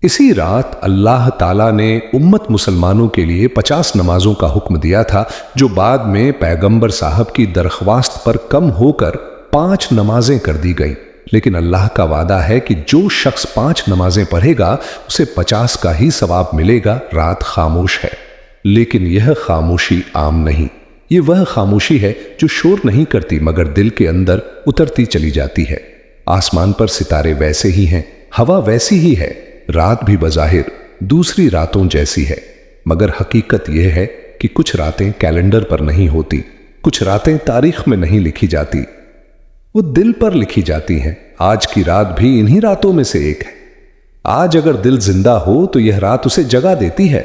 इसी रात अल्लाह ताला ने उम्मत मुसलमानों के लिए 50 नमाजों का हुक्म दिया था, जो बाद में पैगंबर साहब की दरख्वास्त पर कम होकर 5 नमाजें कर दी गई। लेकिन अल्लाह का वादा है कि जो शख्स 5 नमाजें पढ़ेगा उसे 50 का ही सवाब मिलेगा। रात खामोश है, लेकिन यह खामोशी आम नहीं। ये वह खामोशी है जो शोर नहीं करती मगर दिल के अंदर उतरती चली जाती है। आसमान पर सितारे वैसे ही हैं, हवा वैसी ही है, रात भी बज़ाहिर दूसरी रातों जैसी है, मगर हकीकत यह है कि कुछ रातें कैलेंडर पर नहीं होती, कुछ रातें तारीख में नहीं लिखी जाती, वो दिल पर लिखी जाती हैं। आज की रात भी इन्हीं रातों में से एक है। आज अगर दिल जिंदा हो तो यह रात उसे जगा देती है,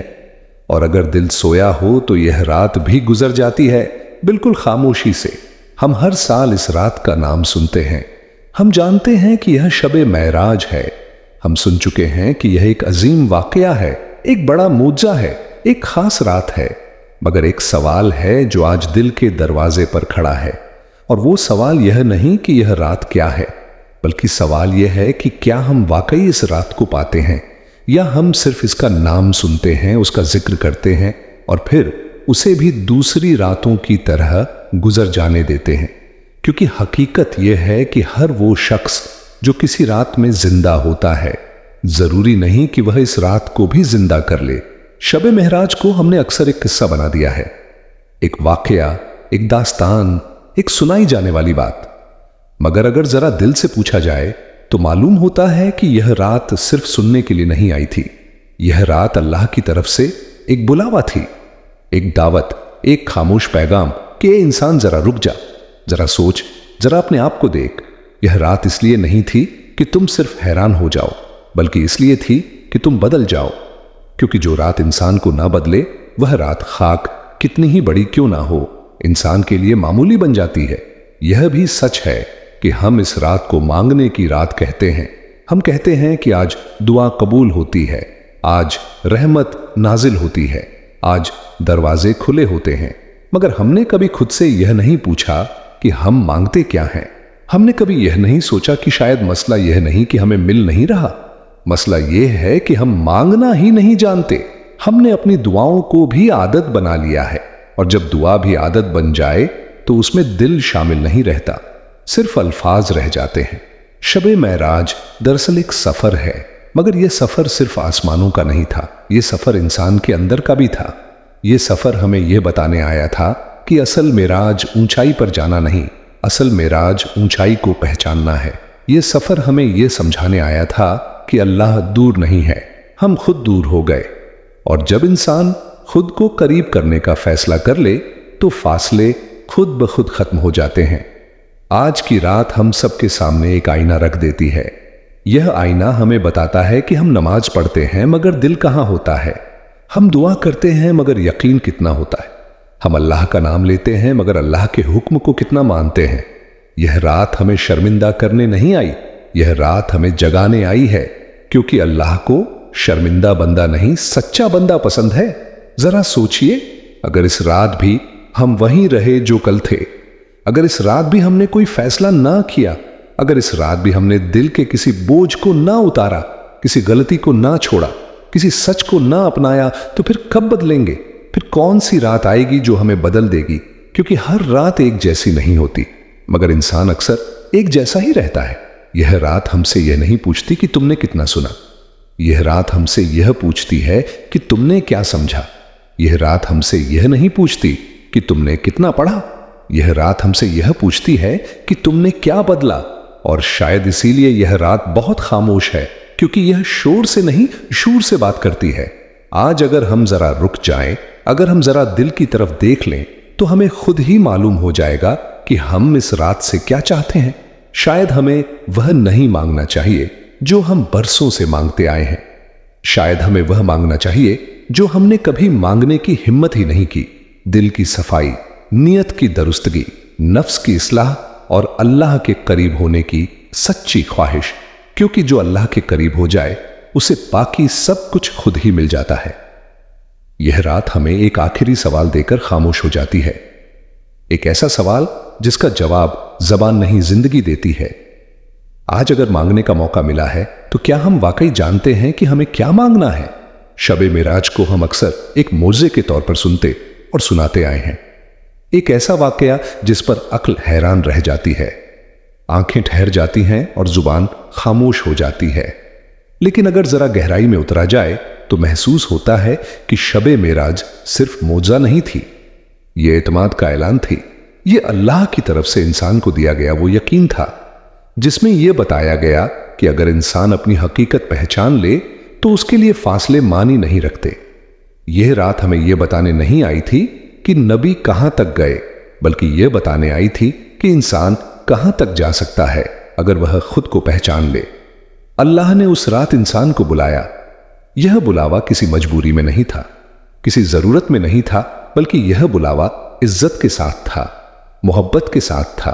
और अगर दिल सोया हो तो यह रात भी गुजर जाती है बिल्कुल खामोशी से। हम हर साल इस रात का नाम सुनते हैं। हम जानते हैं कि यह शबे मेराज है। हम सुन चुके हैं कि यह एक अजीम वाकया है, एक बड़ा मूजा है, एक खास रात है। मगर एक सवाल है जो आज दिल के दरवाजे पर खड़ा है, और वो सवाल यह नहीं कि यह रात क्या है, बल्कि सवाल यह है कि क्या हम वाकई इस रात को पाते हैं, या हम सिर्फ इसका नाम सुनते हैं, उसका जिक्र करते हैं और फिर उसे भी दूसरी रातों की तरह गुजर जाने देते हैं। क्योंकि हकीकत यह है कि हर वो शख्स जो किसी रात में जिंदा होता है, जरूरी नहीं कि वह इस रात को भी जिंदा कर ले। शबे महराज को हमने अक्सर एक किस्सा बना दिया है, एक वाकया, एक दास्तान, एक सुनाई जाने वाली बात। मगर अगर जरा दिल से पूछा जाए तो मालूम होता है कि यह रात सिर्फ सुनने के लिए नहीं आई थी। यह रात अल्लाह की तरफ से एक बुलावा थी, एक दावत, एक खामोश पैगाम कि ए इंसान जरा रुक जा, जरा सोच, जरा अपने आप को देख। यह रात इसलिए नहीं थी कि तुम सिर्फ हैरान हो जाओ, बल्कि इसलिए थी कि तुम बदल जाओ। क्योंकि जो रात इंसान को ना बदले, वह रात खाक कितनी ही बड़ी क्यों ना हो, इंसान के लिए मामूली बन जाती है। यह भी सच है कि हम इस रात को मांगने की रात कहते हैं। हम कहते हैं कि आज दुआ कबूल होती है, आज रहमत नाजिल होती है, आज दरवाजे खुले होते हैं। मगर हमने कभी खुद से यह नहीं पूछा कि हम मांगते क्या हैं। हमने कभी यह नहीं सोचा कि शायद मसला यह नहीं कि हमें मिल नहीं रहा, मसला यह है कि हम मांगना ही नहीं जानते। हमने अपनी दुआओं को भी आदत बना लिया है, और जब दुआ भी आदत बन जाए तो उसमें दिल शामिल नहीं रहता, सिर्फ अल्फाज रह जाते हैं। शबे महराज दरअसल एक सफर है, मगर यह सफर सिर्फ आसमानों का नहीं था, यह सफर इंसान के अंदर का भी था। यह सफर हमें यह बताने आया था कि असल मेराज ऊंचाई पर जाना नहीं, असल मेराज ऊंचाई को पहचानना है। यह सफर हमें यह समझाने आया था कि अल्लाह दूर नहीं है, हम खुद दूर हो गए। और जब इंसान खुद को करीब करने का फैसला कर ले तो फासले खुद ब खुद खत्म हो जाते हैं। आज की रात हम सबके सामने एक आईना रख देती है। यह आईना हमें बताता है कि हम नमाज पढ़ते हैं मगर दिल कहां होता है, हम दुआ करते हैं मगर यकीन कितना होता है, हम अल्लाह का नाम लेते हैं मगर अल्लाह के हुक्म को कितना मानते हैं। यह रात हमें शर्मिंदा करने नहीं आई, यह रात हमें जगाने आई है, क्योंकि अल्लाह को शर्मिंदा बंदा नहीं, सच्चा बंदा पसंद है। जरा सोचिए, अगर इस रात भी हम वहीं रहे जो कल थे, अगर इस रात भी हमने कोई फैसला ना किया, अगर इस रात भी हमने दिल के किसी बोझ को ना उतारा, किसी गलती को ना छोड़ा, किसी सच को ना अपनाया, तो फिर कब बदलेंगे? फिर कौन सी रात आएगी जो हमें बदल देगी? क्योंकि हर रात एक जैसी नहीं होती, मगर इंसान अक्सर एक जैसा ही रहता है। यह रात हमसे यह नहीं पूछती कि तुमने कितना सुना, यह रात हमसे यह पूछती है कि तुमने क्या समझा। यह रात हमसे यह नहीं पूछती कि तुमने कितना पढ़ा, यह रात हमसे यह पूछती है कि तुमने क्या बदला। और शायद इसीलिए यह रात बहुत खामोश है, क्योंकि यह शोर से नहीं शूर से बात करती है। आज अगर हम जरा रुक जाएं, अगर हम जरा दिल की तरफ देख लें, तो हमें खुद ही मालूम हो जाएगा कि हम इस रात से क्या चाहते हैं। शायद हमें वह नहीं मांगना चाहिए जो हम बरसों से मांगते आए हैं। शायद हमें वह मांगना चाहिए जो हमने कभी मांगने की हिम्मत ही नहीं की। दिल की सफाई, नियत की दुरुस्तगी, नफ्स की इस्लाह और अल्लाह के करीब होने की सच्ची ख्वाहिश। क्योंकि जो अल्लाह के करीब हो जाए उसे बाकी सब कुछ खुद ही मिल जाता है। यह रात हमें एक आखिरी सवाल देकर खामोश हो जाती है, एक ऐसा सवाल जिसका जवाब जबान नहीं जिंदगी देती है। आज अगर मांगने का मौका मिला है तो क्या हम वाकई जानते हैं कि हमें क्या मांगना है? शबे मेराज को हम अक्सर एक मोजे के तौर पर सुनते और सुनाते आए हैं। एक ऐसा वाकया जिस पर अक्ल हैरान रह जाती है, आंखें ठहर जाती हैं और जुबान खामोश हो जाती है। लेकिन अगर जरा गहराई में उतरा जाए तो महसूस होता है कि शबे मेराज सिर्फ मोजा नहीं थी, यह एतमाद का ऐलान थी। यह अल्लाह की तरफ से इंसान को दिया गया वो यकीन था जिसमें यह बताया गया कि अगर इंसान अपनी हकीकत पहचान ले तो उसके लिए फासले मानी नहीं रखते। यह रात हमें यह बताने नहीं आई थी कि नबी कहां तक गए, बल्कि यह बताने आई थी कि इंसान कहां तक जा सकता है अगर वह खुद को पहचान ले। अल्लाह ने उस रात इंसान को बुलाया। यह बुलावा किसी मजबूरी में नहीं था, किसी जरूरत में नहीं था, बल्कि यह बुलावा इज्जत के साथ था, मोहब्बत के साथ था,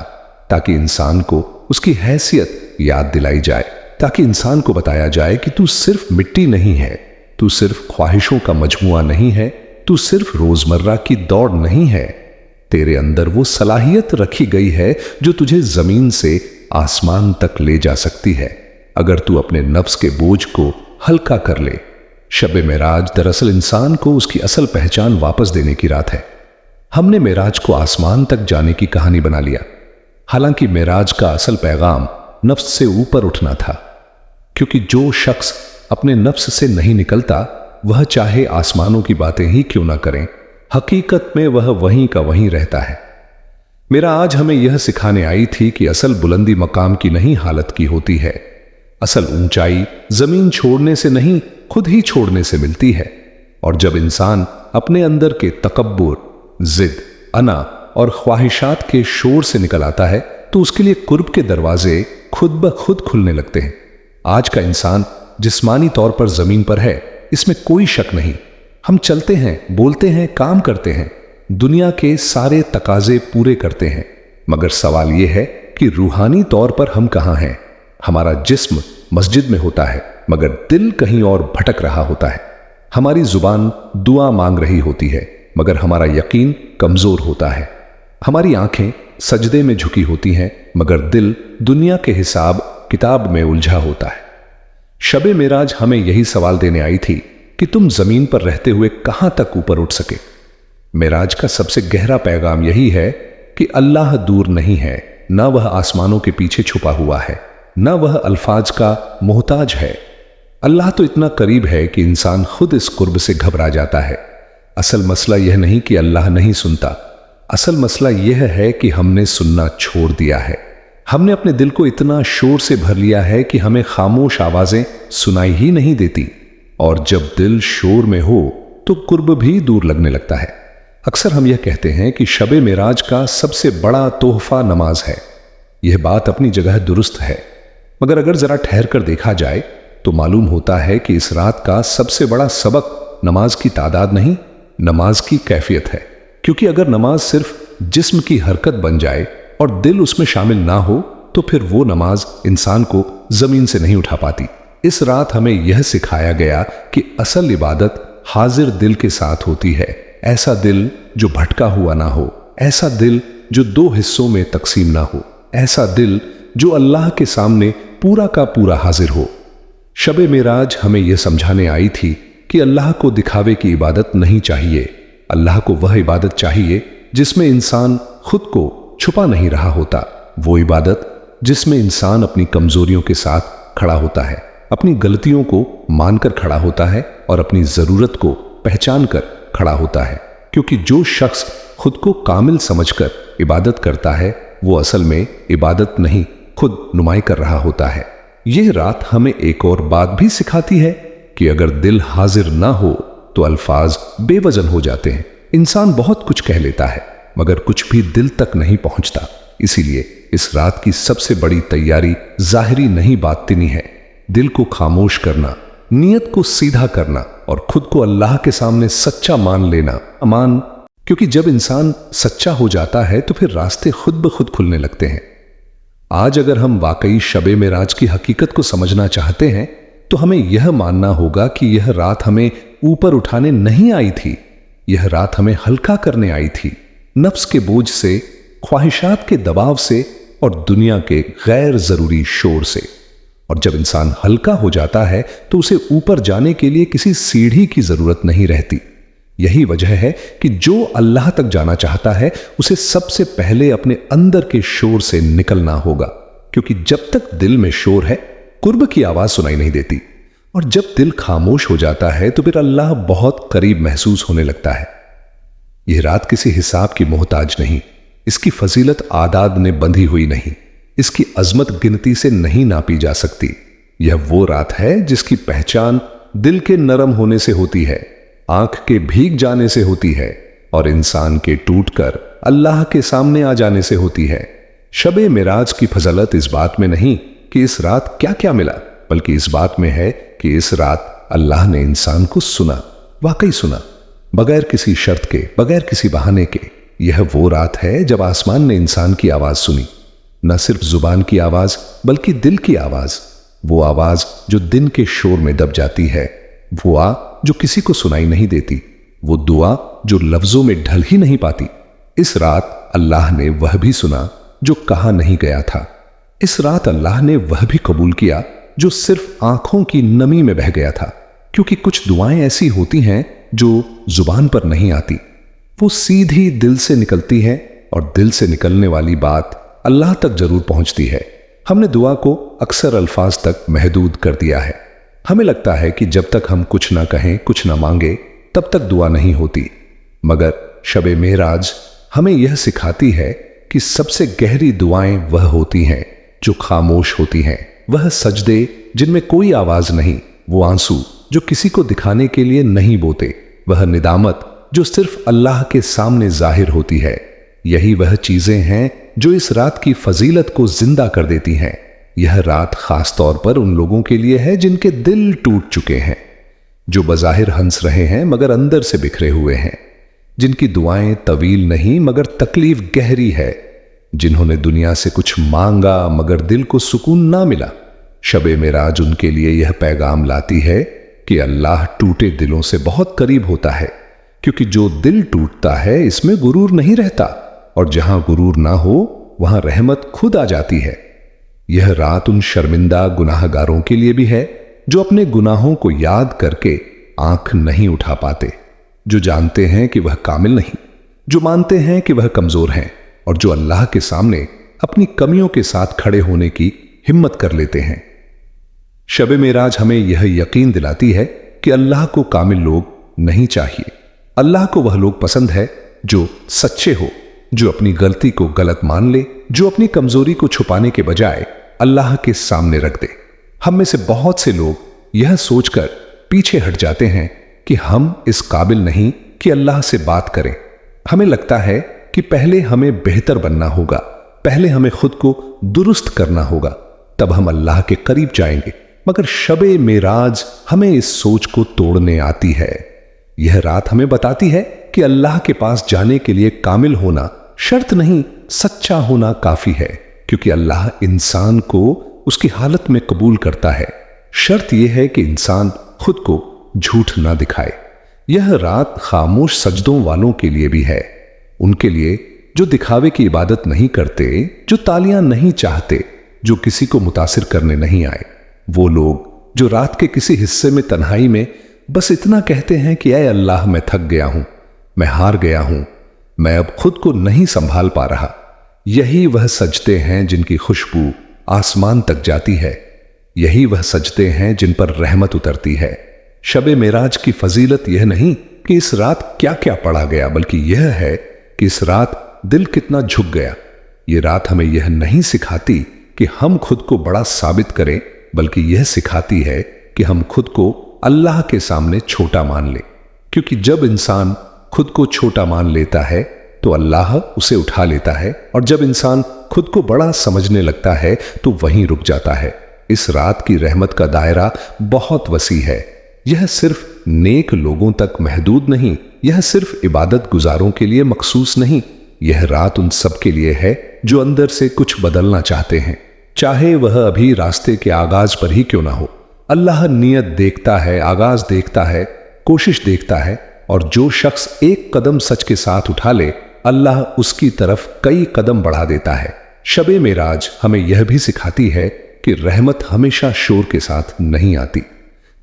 ताकि इंसान को उसकी हैसियत याद दिलाई जाए, ताकि इंसान को बताया जाए कि तू सिर्फ मिट्टी नहीं है, तू सिर्फ ख्वाहिशों का मजमुआ नहीं है, तू सिर्फ रोजमर्रा की दौड़ नहीं है। तेरे अंदर वो सलाहियत रखी गई है जो तुझे जमीन से आसमान तक ले जा सकती है अगर तू अपने नफ्स के बोझ को हल्का कर ले। शब मेराज दरअसल इंसान को उसकी असल पहचान वापस देने की रात है। हमने मेराज को आसमान तक जाने की कहानी बना लिया, हालांकि मेराज का असल पैगाम नफ्स से ऊपर उठना था, क्योंकि जो शख्स अपने नफ्स से नहीं निकलता वह चाहे आसमानों की बातें ही क्यों ना करें, हकीकत में वह वहीं का वहीं रहता है। मेरा आज हमें यह सिखाने आई थी कि असल बुलंदी मकाम की नहीं हालत की होती है, असल ऊंचाई जमीन छोड़ने से नहीं खुद ही छोड़ने से मिलती है। और जब इंसान अपने अंदर के तकब्बुर, जिद, अना और ख्वाहिशात के शोर से निकल आता है तो उसके लिए कुर्ब के दरवाजे खुद ब खुद खुलने लगते हैं। आज का इंसान जिस्मानी तौर पर जमीन पर है, इसमें कोई शक नहीं। हम चलते हैं, बोलते हैं, काम करते हैं, दुनिया के सारे तकाजे पूरे करते हैं, मगर सवाल यह है कि रूहानी तौर पर हम कहां हैं? हमारा जिस्म मस्जिद में होता है, मगर दिल कहीं और भटक रहा होता है। हमारी जुबान दुआ मांग रही होती है, मगर हमारा यकीन कमजोर होता है। हमारी आंखें सजदे में झुकी होती हैं, मगर दिल दुनिया के हिसाब किताब में उलझा होता है। शबे मेराज हमें यही सवाल देने आई थी कि तुम जमीन पर रहते हुए कहां तक ऊपर उठ सके। मेराज का सबसे गहरा पैगाम यही है कि अल्लाह दूर नहीं है, ना वह आसमानों के पीछे छुपा हुआ है, ना वह अल्फाज का मोहताज है। अल्लाह तो इतना करीब है कि इंसान खुद इस कुर्ब से घबरा जाता है। असल मसला यह नहीं कि अल्लाह नहीं सुनता, असल मसला यह है कि हमने सुनना छोड़ दिया है। हमने अपने दिल को इतना शोर से भर लिया है कि हमें खामोश आवाजें सुनाई ही नहीं देती, और जब दिल शोर में हो तो कुर्ब भी दूर लगने लगता है। अक्सर हम यह कहते हैं कि शबे मेराज का सबसे बड़ा तोहफा नमाज है। यह बात अपनी जगह दुरुस्त है, मगर अगर जरा ठहर कर देखा जाए तो मालूम होता है कि इस रात का सबसे बड़ा सबक नमाज की तादाद नहीं, नमाज की कैफियत है। क्योंकि अगर नमाज सिर्फ जिस्म की हरकत बन जाए और दिल उसमें शामिल ना हो तो फिर वो नमाज इंसान को जमीन से नहीं उठा पाती। इस रात हमें यह सिखाया गया कि असल इबादत हाजिर दिल के साथ होती है। ऐसा दिल जो भटका हुआ ना हो, ऐसा दिल जो दो हिस्सों में तकसीम ना हो, ऐसा दिल जो अल्लाह के सामने पूरा का पूरा हाजिर हो। शबे मेराज हमें यह समझाने आई थी कि अल्लाह को दिखावे की इबादत नहीं चाहिए। अल्लाह को वह इबादत चाहिए जिसमें इंसान खुद को छुपा नहीं रहा होता, वो इबादत जिसमें इंसान अपनी कमजोरियों के साथ खड़ा होता है, अपनी गलतियों को मानकर खड़ा होता है और अपनी जरूरत को पहचान कर खड़ा होता है। क्योंकि जो शख्स खुद को कामिल समझकर इबादत करता है वो असल में इबादत नहीं खुद नुमाई कर रहा होता है। यह रात हमें एक और बात भी सिखाती है कि अगर दिल हाजिर ना हो तो अल्फाज बेवजन हो जाते हैं। इंसान बहुत कुछ कह लेता है मगर कुछ भी दिल तक नहीं पहुंचता। इसीलिए इस रात की सबसे बड़ी तैयारी जाहिरी नहीं बातिनी है। दिल को खामोश करना, नीयत को सीधा करना और खुद को अल्लाह के सामने सच्चा मान लेना। अमान, क्योंकि जब इंसान सच्चा हो जाता है तो फिर रास्ते खुद ब खुद खुलने लगते हैं। आज अगर हम वाकई शबे मेराज की हकीकत को समझना चाहते हैं तो हमें यह मानना होगा कि यह रात हमें ऊपर उठाने नहीं आई थी, यह रात हमें हल्का करने आई थी। नफ्स के बोझ से, ख्वाहिशात के दबाव से, और दुनिया के गैर जरूरी शोर से। और जब इंसान हल्का हो जाता है तो उसे ऊपर जाने के लिए किसी सीढ़ी की जरूरत नहीं रहती। यही वजह है कि जो अल्लाह तक जाना चाहता है उसे सबसे पहले अपने अंदर के शोर से निकलना होगा, क्योंकि जब तक दिल में शोर है कुर्ब की आवाज सुनाई नहीं देती, और जब दिल खामोश हो जाता है तो फिर अल्लाह बहुत करीब महसूस होने लगता है। यह रात किसी हिसाब की मोहताज नहीं, इसकी फजीलत आदाद ने बंधी हुई नहीं, इसकी अजमत गिनती से नहीं नापी जा सकती। यह वो रात है जिसकी पहचान दिल के नरम होने से होती है, आंख के भीग जाने से होती है और इंसान के टूटकर अल्लाह के सामने आ जाने से होती है। शबे मिराज की फजलत इस बात में नहीं कि इस रात क्या क्या मिला, बल्कि इस बात में है कि इस रात अल्लाह ने इंसान को सुना, वाकई सुना, बगैर किसी शर्त के, बगैर किसी बहाने के। यह वो रात है जब आसमान ने इंसान की आवाज सुनी, न सिर्फ जुबान की आवाज बल्कि दिल की आवाज, वो आवाज जो दिन के शोर में दब जाती है, वो जो किसी को सुनाई नहीं देती, वो दुआ जो लफ्जों में ढल ही नहीं पाती। इस रात अल्लाह ने वह भी सुना जो कहा नहीं गया था। इस रात अल्लाह ने वह भी कबूल किया जो सिर्फ आंखों की नमी में बह गया था, क्योंकि कुछ दुआएं ऐसी होती हैं जो जुबान पर नहीं आती, वो सीधी दिल से निकलती है, और दिल से निकलने वाली बात अल्लाह तक जरूर पहुंचती है। हमने दुआ को अक्सर अल्फाज तक महदूद कर दिया है। हमें लगता है कि जब तक हम कुछ ना कहें, कुछ ना मांगे, तब तक दुआ नहीं होती, मगर शबे मेराज हमें यह सिखाती है कि सबसे गहरी दुआएं वह होती हैं जो खामोश होती हैं, वह सजदे जिनमें कोई आवाज नहीं, वो आंसू जो किसी को दिखाने के लिए नहीं बोते, वह निदामत जो सिर्फ अल्लाह के सामने जाहिर होती है। यही वह चीजें हैं जो इस रात की फजीलत को जिंदा कर देती हैं। यह रात खास तौर पर उन लोगों के लिए है जिनके दिल टूट चुके हैं, जो बज़ाहिर हंस रहे हैं मगर अंदर से बिखरे हुए हैं, जिनकी दुआएं तवील नहीं मगर तकलीफ गहरी है, जिन्होंने दुनिया से कुछ मांगा मगर दिल को सुकून ना मिला। शबे मेराज उनके लिए यह पैगाम लाती है कि अल्लाह टूटे दिलों से बहुत करीब होता है, क्योंकि जो दिल टूटता है इसमें गुरूर नहीं रहता, और जहां गुरूर ना हो वहां रहमत खुद आ जाती है। यह रात उन शर्मिंदा गुनाहगारों के लिए भी है जो अपने गुनाहों को याद करके आंख नहीं उठा पाते, जो जानते हैं कि वह कामिल नहीं, जो मानते हैं कि वह कमजोर हैं, और जो अल्लाह के सामने अपनी कमियों के साथ खड़े होने की हिम्मत कर लेते हैं। शबे मेराज हमें यह यकीन दिलाती है कि अल्लाह को कामिल लोग नहीं चाहिए। अल्लाह को वह लोग पसंद है जो सच्चे हो, जो अपनी गलती को गलत मान ले, जो अपनी कमजोरी को छुपाने के बजाय अल्लाह के सामने रख दे। हम में से बहुत से लोग यह सोचकर पीछे हट जाते हैं कि हम इस काबिल नहीं कि अल्लाह से बात करें। हमें लगता है कि पहले हमें बेहतर बनना होगा, पहले हमें खुद को दुरुस्त करना होगा, तब हम अल्लाह के करीब जाएंगे। मगर शबे मेराज हमें इस सोच को तोड़ने आती है। यह रात हमें बताती है कि अल्लाह के पास जाने के लिए कामिल होना शर्त नहीं, सच्चा होना काफी है, क्योंकि अल्लाह इंसान को उसकी हालत में कबूल करता है। शर्त यह है कि इंसान खुद को झूठ ना दिखाए। यह रात खामोश सजदों वालों के लिए भी है, उनके लिए जो दिखावे की इबादत नहीं करते, जो तालियां नहीं चाहते, जो किसी को मुतासिर करने नहीं आए। वो लोग जो रात के किसी हिस्से में तन्हाई में बस इतना कहते हैं कि ऐ अल्लाह, मैं थक गया हूं, मैं हार गया हूं, मैं अब खुद को नहीं संभाल पा रहा। यही वह सजदे हैं जिनकी खुशबू आसमान तक जाती है, यही वह सजदे हैं जिन पर रहमत उतरती है। शबे मेराज की फजीलत यह नहीं कि इस रात क्या क्या पढ़ा गया, बल्कि यह है कि इस रात दिल कितना झुक गया। यह रात हमें यह नहीं सिखाती कि हम खुद को बड़ा साबित करें, बल्कि यह सिखाती है कि हम खुद को अल्लाह के सामने छोटा मान ले, क्योंकि जब इंसान खुद को छोटा मान लेता है तो अल्लाह उसे उठा लेता है, और जब इंसान खुद को बड़ा समझने लगता है तो वहीं रुक जाता है। इस रात की रहमत का दायरा बहुत वसी है। यह सिर्फ नेक लोगों तक महदूद नहीं, यह सिर्फ इबादत गुजारों के लिए मखसूस नहीं, यह रात उन सब के लिए है जो अंदर से कुछ बदलना चाहते हैं, चाहे वह अभी रास्ते के आगाज पर ही क्यों ना हो। अल्लाह नियत देखता है, आगाज देखता है, कोशिश देखता है, और जो शख्स एक कदम सच के साथ उठा ले, अल्लाह उसकी तरफ कई कदम बढ़ा देता है। शबे मेराज हमें यह भी सिखाती है कि रहमत हमेशा शोर के साथ नहीं आती।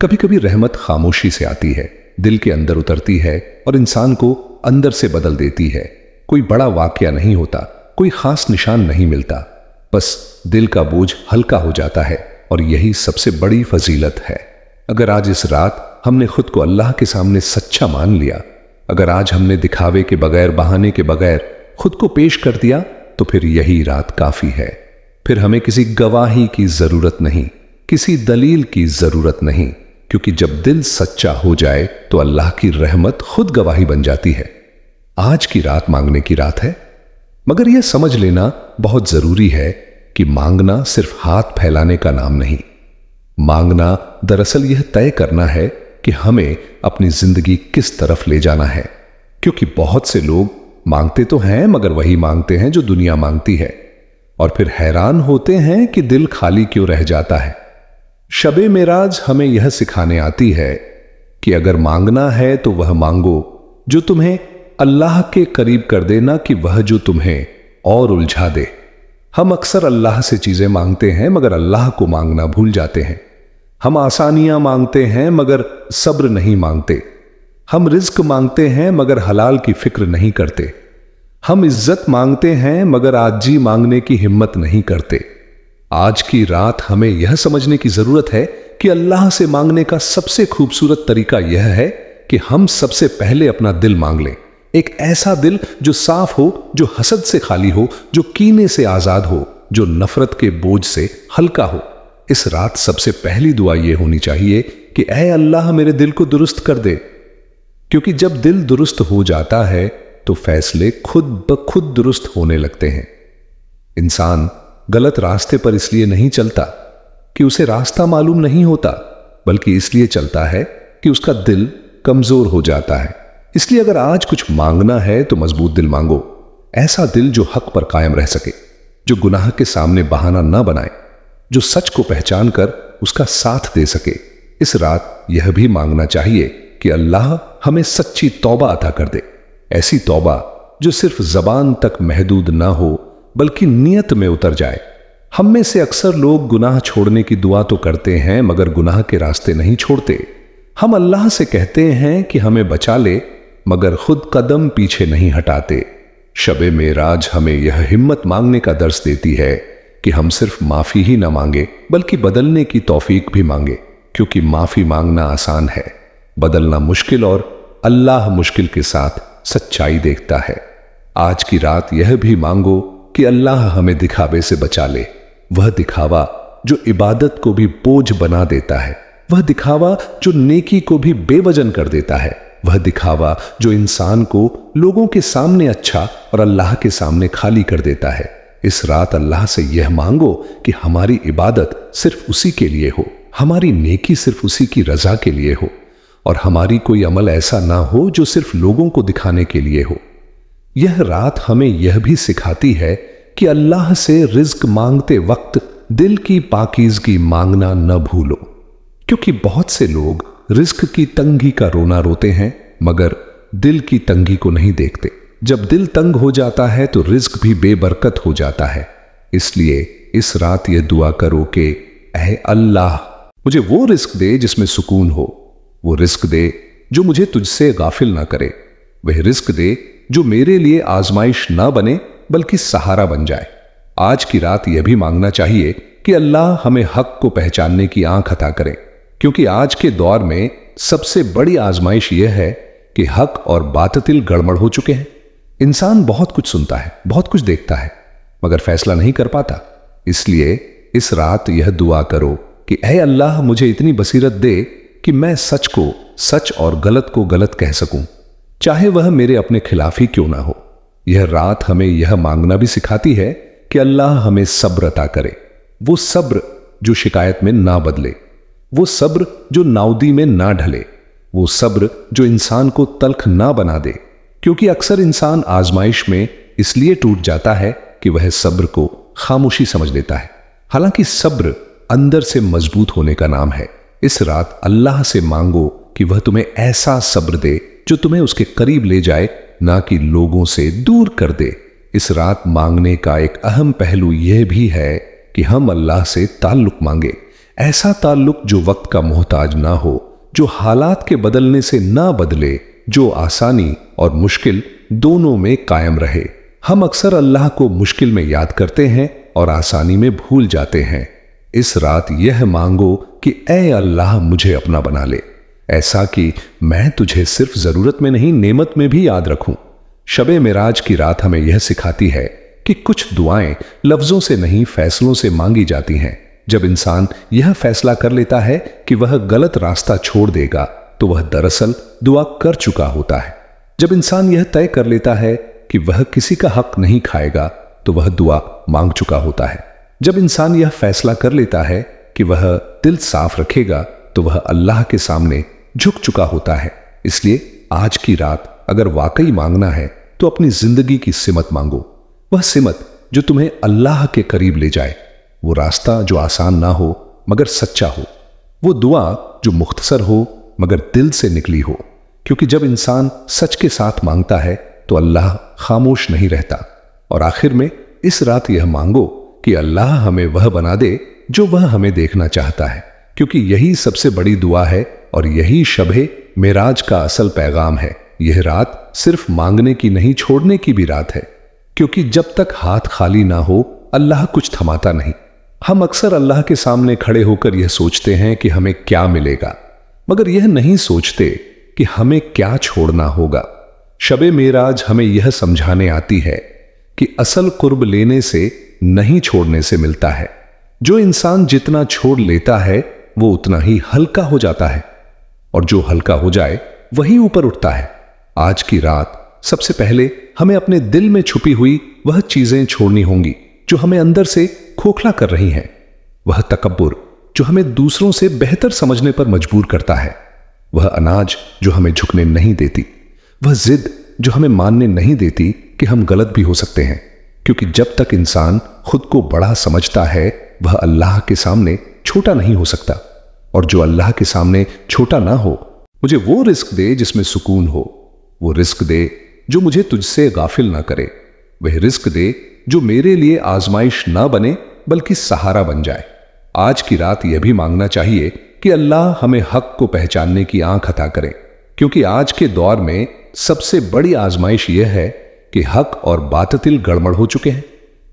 कभी कभी रहमत खामोशी से आती है, दिल के अंदर उतरती है और इंसान को अंदर से बदल देती है। कोई बड़ा वाकया नहीं होता, कोई खास निशान नहीं मिलता, बस दिल का बोझ हल्का हो जाता है और यही सबसे बड़ी फजीलत है। अगर आज इस रात हमने खुद को अल्लाह के सामने सच्चा मान लिया, अगर आज हमने दिखावे के बगैर, बहाने के बगैर खुद को पेश कर दिया, तो फिर यही रात काफी है। फिर हमें किसी गवाही की जरूरत नहीं, किसी दलील की जरूरत नहीं, क्योंकि जब दिल सच्चा हो जाए तो अल्लाह की रहमत खुद गवाही बन जाती है। आज की रात मांगने की रात है, मगर यह समझ लेना बहुत जरूरी है कि मांगना सिर्फ हाथ फैलाने का नाम नहीं। मांगना दरअसल यह तय करना है कि हमें अपनी जिंदगी किस तरफ ले जाना है। क्योंकि बहुत से लोग मांगते तो हैं, मगर वही मांगते हैं जो दुनिया मांगती है, और फिर हैरान होते हैं कि दिल खाली क्यों रह जाता है। शबे मेराज हमें यह सिखाने आती है कि अगर मांगना है तो वह मांगो जो तुम्हें अल्लाह के करीब कर दे, ना कि वह जो तुम्हें और उलझा दे। हम अक्सर अल्लाह से चीजें मांगते हैं, मगर अल्लाह को मांगना भूल जाते हैं। हम आसानियां मांगते हैं, मगर सब्र नहीं मांगते। हम रिज्क मांगते हैं, मगर हलाल की फिक्र नहीं करते। हम इज्जत मांगते हैं, मगर आजी मांगने की हिम्मत नहीं करते। आज की रात हमें यह समझने की जरूरत है कि अल्लाह से मांगने का सबसे खूबसूरत तरीका यह है कि हम सबसे पहले अपना दिल मांग लें। एक ऐसा दिल जो साफ हो, जो हसद से खाली हो, जो कीने से आजाद हो, जो नफरत के बोझ से हल्का हो। इस रात सबसे पहली दुआ यह होनी चाहिए कि ऐ अल्लाह मेरे दिल को दुरुस्त कर दे। क्योंकि जब दिल दुरुस्त हो जाता है तो फैसले खुद ब खुद दुरुस्त होने लगते हैं। इंसान गलत रास्ते पर इसलिए नहीं चलता कि उसे रास्ता मालूम नहीं होता, बल्कि इसलिए चलता है कि उसका दिल कमजोर हो जाता है। इसलिए अगर आज कुछ मांगना है तो मजबूत दिल मांगो, ऐसा दिल जो हक पर कायम रह सके, जो गुनाह के सामने बहाना ना बनाए, जो सच को पहचान कर उसका साथ दे सके। इस रात यह भी मांगना चाहिए कि अल्लाह हमें सच्ची तौबा अता कर दे, ऐसी तौबा जो सिर्फ जबान तक महदूद ना हो बल्कि नियत में उतर जाए। हम में से अक्सर लोग गुनाह छोड़ने की दुआ तो करते हैं, मगर गुनाह के रास्ते नहीं छोड़ते। हम अल्लाह से कहते हैं कि हमें बचा ले, मगर खुद कदम पीछे नहीं हटाते। शबे मेराज हमें यह हिम्मत मांगने का दर्स देती है कि हम सिर्फ माफी ही ना मांगे बल्कि बदलने की तौफीक भी मांगे। क्योंकि माफी मांगना आसान है, बदलना मुश्किल, और अल्लाह मुश्किल के साथ सच्चाई देखता है। आज की रात यह भी मांगो कि अल्लाह हमें दिखावे से बचा ले। वह दिखावा जो इबादत को भी बोझ बना देता है, वह दिखावा जो नेकी को भी बेवजन कर देता है, वह दिखावा जो इंसान को लोगों के सामने अच्छा और अल्लाह के सामने खाली कर देता है। इस रात अल्लाह से यह मांगो कि हमारी इबादत सिर्फ उसी के लिए हो, हमारी नेकी सिर्फ उसी की रजा के लिए हो, और हमारी कोई अमल ऐसा ना हो जो सिर्फ लोगों को दिखाने के लिए हो। यह रात हमें यह भी सिखाती है कि अल्लाह से रिज्क मांगते वक्त दिल की पाकीज़गी मांगना न भूलो। क्योंकि बहुत से लोग रिज्क की तंगी का रोना रोते हैं, मगर दिल की तंगी को नहीं देखते। जब दिल तंग हो जाता है तो रिज्क भी बेबरकत हो जाता है। इसलिए इस रात यह दुआ करो कि ऐ अल्लाह मुझे वो रिज्क दे जिसमें सुकून हो, वो रिज्क दे जो मुझे तुझसे गाफिल ना करे, वह रिज्क दे जो मेरे लिए आजमाइश ना बने बल्कि सहारा बन जाए। आज की रात यह भी मांगना चाहिए कि अल्लाह हमें हक को पहचानने की आंख अता करे। क्योंकि आज के दौर में सबसे बड़ी आजमाइश यह है कि हक और बातिल गड़बड़ हो चुके हैं। इंसान बहुत कुछ सुनता है, बहुत कुछ देखता है, मगर फैसला नहीं कर पाता। इसलिए इस रात यह दुआ करो कि ऐ अल्लाह मुझे इतनी बसीरत दे कि मैं सच को सच और गलत को गलत कह सकूं, चाहे वह मेरे अपने खिलाफ ही क्यों ना हो। यह रात हमें यह मांगना भी सिखाती है कि अल्लाह हमें सब्र अता करे, वो सब्र जो शिकायत में ना बदले, वो सब्र जो नाउदी में ना ढले, वो सब्र जो इंसान को तल्ख ना बना दे। क्योंकि अक्सर इंसान आजमाइश में इसलिए टूट जाता है कि वह सब्र को खामोशी समझ लेता है। हालांकि सब्र अंदर से मजबूत होने का नाम है। इस रात अल्लाह से मांगो कि वह तुम्हें ऐसा सब्र दे जो तुम्हें उसके करीब ले जाए, ना कि लोगों से दूर कर दे। इस रात मांगने का एक अहम पहलू यह भी है कि हम अल्लाह से ताल्लुक मांगे, ऐसा ताल्लुक जो वक्त का मोहताज ना हो, जो हालात के बदलने से ना बदले, जो आसानी और मुश्किल दोनों में कायम रहे। हम अक्सर अल्लाह को मुश्किल में याद करते हैं और आसानी में भूल जाते हैं। इस रात यह मांगो कि ऐ अल्लाह मुझे अपना बना ले, ऐसा कि मैं तुझे सिर्फ जरूरत में नहीं नेमत में भी याद रखूं। शबे मिराज की रात हमें यह सिखाती है कि कुछ दुआएं लफ्जों से नहीं फैसलों से मांगी जाती हैं। जब इंसान यह फैसला कर लेता है कि वह गलत रास्ता छोड़ देगा तो वह दरअसल दुआ कर चुका होता है। जब इंसान यह तय कर लेता है कि वह किसी का हक नहीं खाएगा तो वह दुआ मांग चुका होता है। जब इंसान यह फैसला कर लेता है कि वह दिल साफ रखेगा तो वह अल्लाह के सामने झुक चुका होता है। इसलिए आज की रात अगर वाकई मांगना है तो अपनी जिंदगी की सिमत मांगो, वह सिमत जो तुम्हें अल्लाह के करीब ले जाए, वो रास्ता जो आसान ना हो मगर सच्चा हो, वो दुआ जो मुख्तसर हो मगर दिल से निकली हो। क्योंकि जब इंसान सच के साथ मांगता है तो अल्लाह खामोश नहीं रहता। और आखिर में इस रात यह मांगो कि अल्लाह हमें वह बना दे जो वह हमें देखना चाहता है, क्योंकि यही सबसे बड़ी दुआ है और यही शबे मेराज का असल पैगाम है। यह रात सिर्फ मांगने की नहीं, छोड़ने की भी रात है, क्योंकि जब तक हाथ खाली ना हो अल्लाह कुछ थमाता नहीं। हम अक्सर अल्लाह के सामने खड़े होकर यह सोचते हैं कि हमें क्या मिलेगा, मगर यह नहीं सोचते कि हमें क्या छोड़ना होगा। शबे मेराज हमें यह समझाने आती है कि असल कुर्ब लेने से नहीं, छोड़ने से मिलता है। जो इंसान जितना छोड़ लेता है वो उतना ही हल्का हो जाता है, और जो हल्का हो जाए वही ऊपर उठता है। आज की रात सबसे पहले हमें अपने दिल में छुपी हुई वह चीजें छोड़नी होंगी जो हमें अंदर से खोखला कर रही हैं। वह तकब्बुर जो हमें दूसरों से बेहतर समझने पर मजबूर करता है, वह अनाज जो हमें झुकने नहीं देती, वह जिद जो हमें मानने नहीं देती कि हम गलत भी हो सकते हैं। क्योंकि जब तक इंसान खुद को बड़ा समझता है वह अल्लाह के सामने छोटा नहीं हो सकता। और जो अल्लाह के सामने छोटा ना हो, मुझे वो रिस्क दे जिसमें सुकून हो, वो रिस्क दे जो मुझे तुझसे गाफिल ना करे, वह रिस्क दे जो मेरे लिए आजमाइश ना बने बल्कि सहारा बन जाए। आज की रात यह भी मांगना चाहिए कि अल्लाह हमें हक को पहचानने की आंख अता करे, क्योंकि आज के दौर में सबसे बड़ी आजमाइश यह है कि हक और बातिल गड़बड़ हो चुके हैं।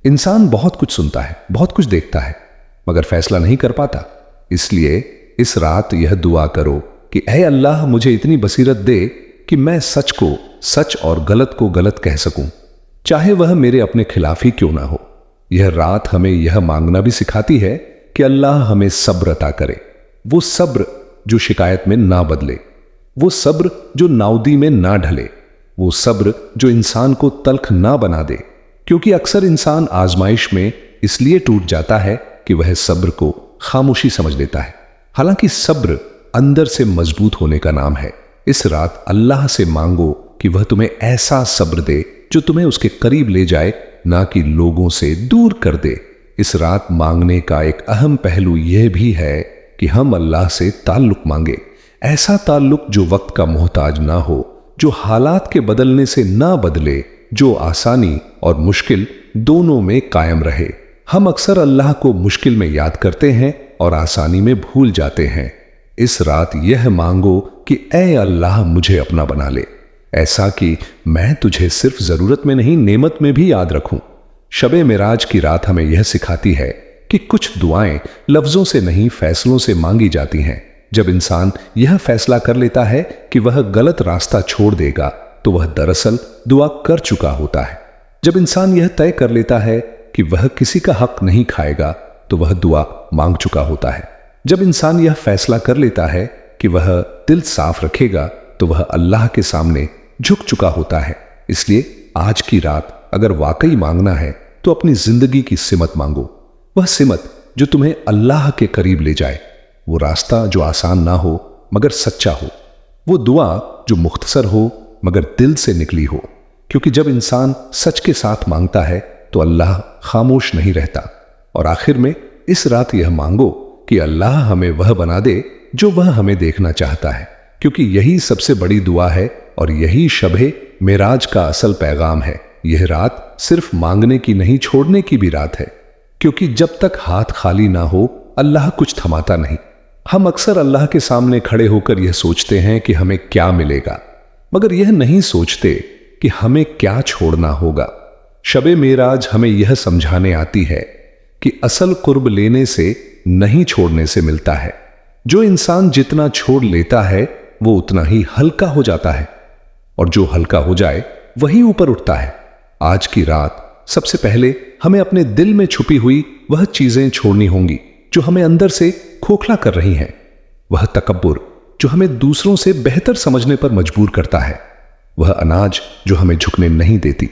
इंसान बहुत कुछ सुनता है, बहुत कुछ देखता है, मगर फैसला नहीं कर पाता। इसलिए इस रात यह दुआ करो कि ऐ अल्लाह मुझे इतनी बसीरत दे कि मैं सच को सच और गलत को गलत कह सकूं, चाहे वह मेरे अपने खिलाफ ही क्यों ना हो। यह रात हमें यह मांगना भी सिखाती है कि अल्लाह हमें सब्र अता करे, वो सब्र जो शिकायत में ना बदले, वो सब्र जो नाउदी में ना ढले, वो सब्र जो इंसान को तल्ख ना बना दे। क्योंकि अक्सर इंसान आजमाइश में इसलिए टूट जाता है कि वह सब्र को खामोशी समझ लेता है, हालांकि सब्र अंदर से मजबूत होने का नाम है। इस रात अल्लाह से मांगो कि वह तुम्हें ऐसा सब्र दे जो तुम्हें उसके करीब ले जाए, ना कि लोगों से दूर कर दे। इस रात मांगने का एक अहम पहलू यह भी है कि हम अल्लाह से ताल्लुक मांगे, ऐसा ताल्लुक जो वक्त का मोहताज ना हो, जो हालात के बदलने से ना बदले, जो आसानी और मुश्किल दोनों में कायम रहे। हम अक्सर अल्लाह को मुश्किल में याद करते हैं और आसानी में भूल जाते हैं। इस रात यह मांगो कि ऐ अल्लाह मुझे अपना बना ले, ऐसा कि मैं तुझे सिर्फ जरूरत में नहीं नेमत में भी याद रखूं। शबे मिराज की रात हमें यह सिखाती है कि कुछ दुआएं लफ्जों से नहीं फैसलों से मांगी जाती हैं। जब इंसान यह फैसला कर लेता है कि वह गलत रास्ता छोड़ देगा तो वह दरअसल दुआ कर चुका होता है। जब इंसान यह तय कर लेता है कि वह किसी का हक नहीं खाएगा तो वह दुआ मांग चुका होता है। जब इंसान यह फैसला कर लेता है कि वह दिल साफ रखेगा तो वह अल्लाह के सामने झुक चुका होता है। इसलिए आज की रात अगर वाकई मांगना है तो अपनी जिंदगी की सिमत मांगो, वह सिमत जो तुम्हें अल्लाह के करीब ले जाए, वो रास्ता जो आसान ना हो मगर सच्चा हो, वो दुआ जो मुख्तसर हो मगर दिल से निकली हो। क्योंकि जब इंसान सच के साथ मांगता है तो अल्लाह खामोश नहीं रहता। और आखिर में इस रात यह मांगो कि अल्लाह हमें वह बना दे जो वह हमें देखना चाहता है, क्योंकि यही सबसे बड़ी दुआ है और यही शबे मेराज का असल पैगाम है। यह रात सिर्फ मांगने की नहीं, छोड़ने की भी रात है, क्योंकि जब तक हाथ खाली ना हो अल्लाह कुछ थमाता नहीं। हम अक्सर अल्लाह के सामने खड़े होकर यह सोचते हैं कि हमें क्या मिलेगा, मगर यह नहीं सोचते कि हमें क्या छोड़ना होगा। शबे मेराज हमें यह समझाने आती है कि असल कुर्ब लेने से नहीं, छोड़ने से मिलता है। जो इंसान जितना छोड़ लेता है वो उतना ही हल्का हो जाता है, और जो हल्का हो जाए वही ऊपर उठता है। आज की रात सबसे पहले हमें अपने दिल में छुपी हुई वह चीजें छोड़नी होंगी जो हमें अंदर से खोखला कर रही हैं। वह तकब्बुर जो हमें दूसरों से बेहतर समझने पर मजबूर करता है, वह अनाज जो हमें झुकने नहीं देती,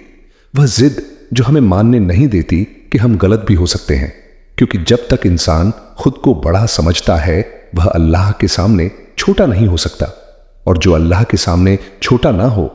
वह जिद जो हमें मानने नहीं देती कि हम गलत भी हो सकते हैं। क्योंकि जब तक इंसान खुद को बड़ा समझता है वह अल्लाह के सामने छोटा नहीं हो सकता, और जो अल्लाह के सामने छोटा ना हो